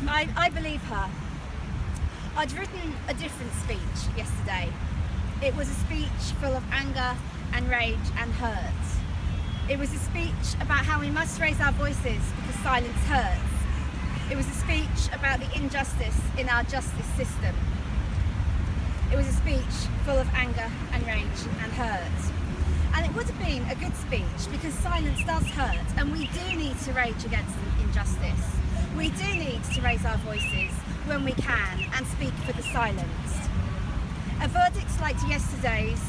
I believe her. I'd written a different speech yesterday. It was a speech full of anger and rage and hurt. It was a speech about how we must raise our voices because silence hurts. It was a speech about the injustice in our justice system. It was a speech full of anger and rage and hurt. And it would have been a good speech because silence does hurt, and we do need to rage against injustice. We do need to raise our voices when we can and speak for the silenced. A verdict like yesterday's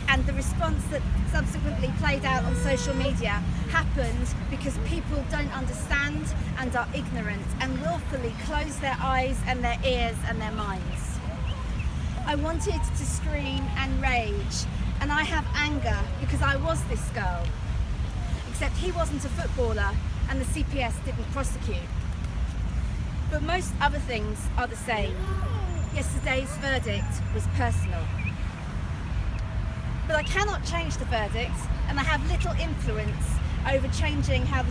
and the response that subsequently played out on social media happened because people don't understand and are ignorant and willfully close their eyes and their ears and their minds. I wanted to scream and rage, and I have anger because I was this girl. Except he wasn't a footballer and the CPS didn't prosecute. But most other things are the same. Yesterday's verdict was personal. But I cannot change the verdict, and I have little influence over changing how the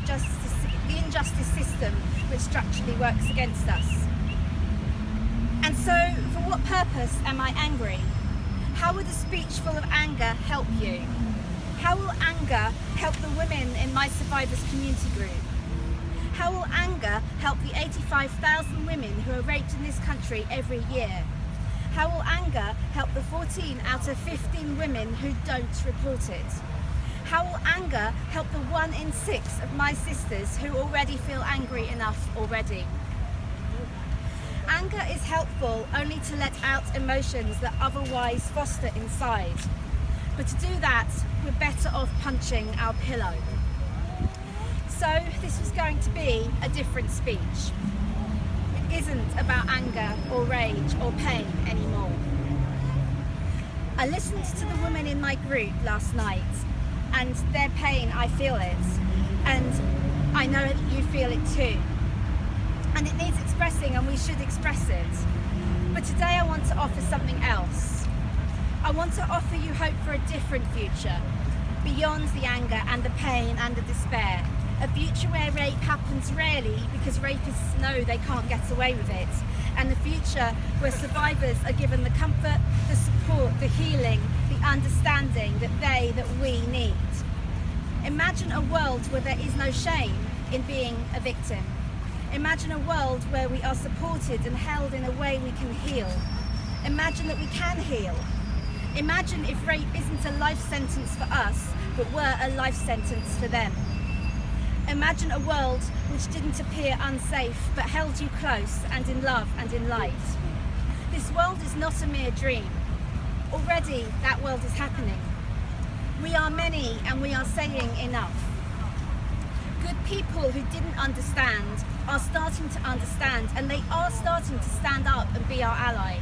injustice system which structurally works against us. And so, for what purpose am I angry? How would a speech full of anger help you? How will anger help the women in my survivors community group? How will anger help the 85,000 women who are raped in this country every year? How will anger help the 14 out of 15 women who don't report it? How will anger help the 1 in 6 of my sisters who already feel angry enough already? Anger is helpful only to let out emotions that otherwise foster inside. But to do that, we're better off punching our pillow. So this was going to be a different speech. It isn't about anger or rage or pain anymore. I listened to the women in my group last night, and their pain, I feel it, and I know that you feel it too. And it needs expressing, and we should express it. But today I want to offer something else. I want to offer you hope for a different future, beyond the anger and the pain and the despair. A future where rape happens rarely because rapists know they can't get away with it. And a future where survivors are given the comfort, the support, the healing, the understanding that we need. Imagine a world where there is no shame in being a victim. Imagine a world where we are supported and held in a way we can heal. Imagine that we can heal. Imagine if rape isn't a life sentence for us, but were a life sentence for them. Imagine a world which didn't appear unsafe, but held you close and in love and in light. This world is not a mere dream. Already that world is happening. We are many and we are saying enough. Good people who didn't understand are starting to understand, and they are starting to stand up and be our ally.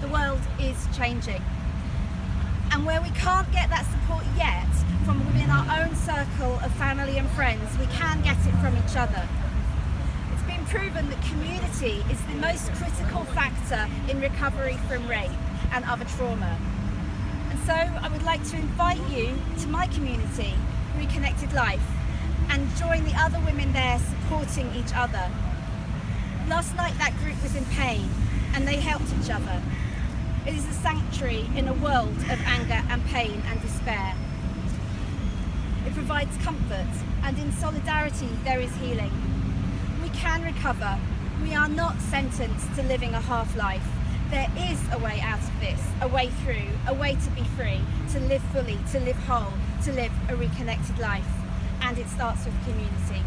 The world is changing. And where we can't get that support yet from within our own circle of family and friends, we can get it from each other. It's been proven that community is the most critical factor in recovery from rape and other trauma. And so I would like to invite you to my community, Reconnected Life, and join the other women there supporting each other. Last night that group was in pain and they helped each other. It is a sanctuary in a world of anger and pain and despair. It provides comfort, and in solidarity there is healing. We can recover. We are not sentenced to living a half-life. There is a way out of this, a way through, a way to be free, to live fully, to live whole, to live a reconnected life. And it starts with community.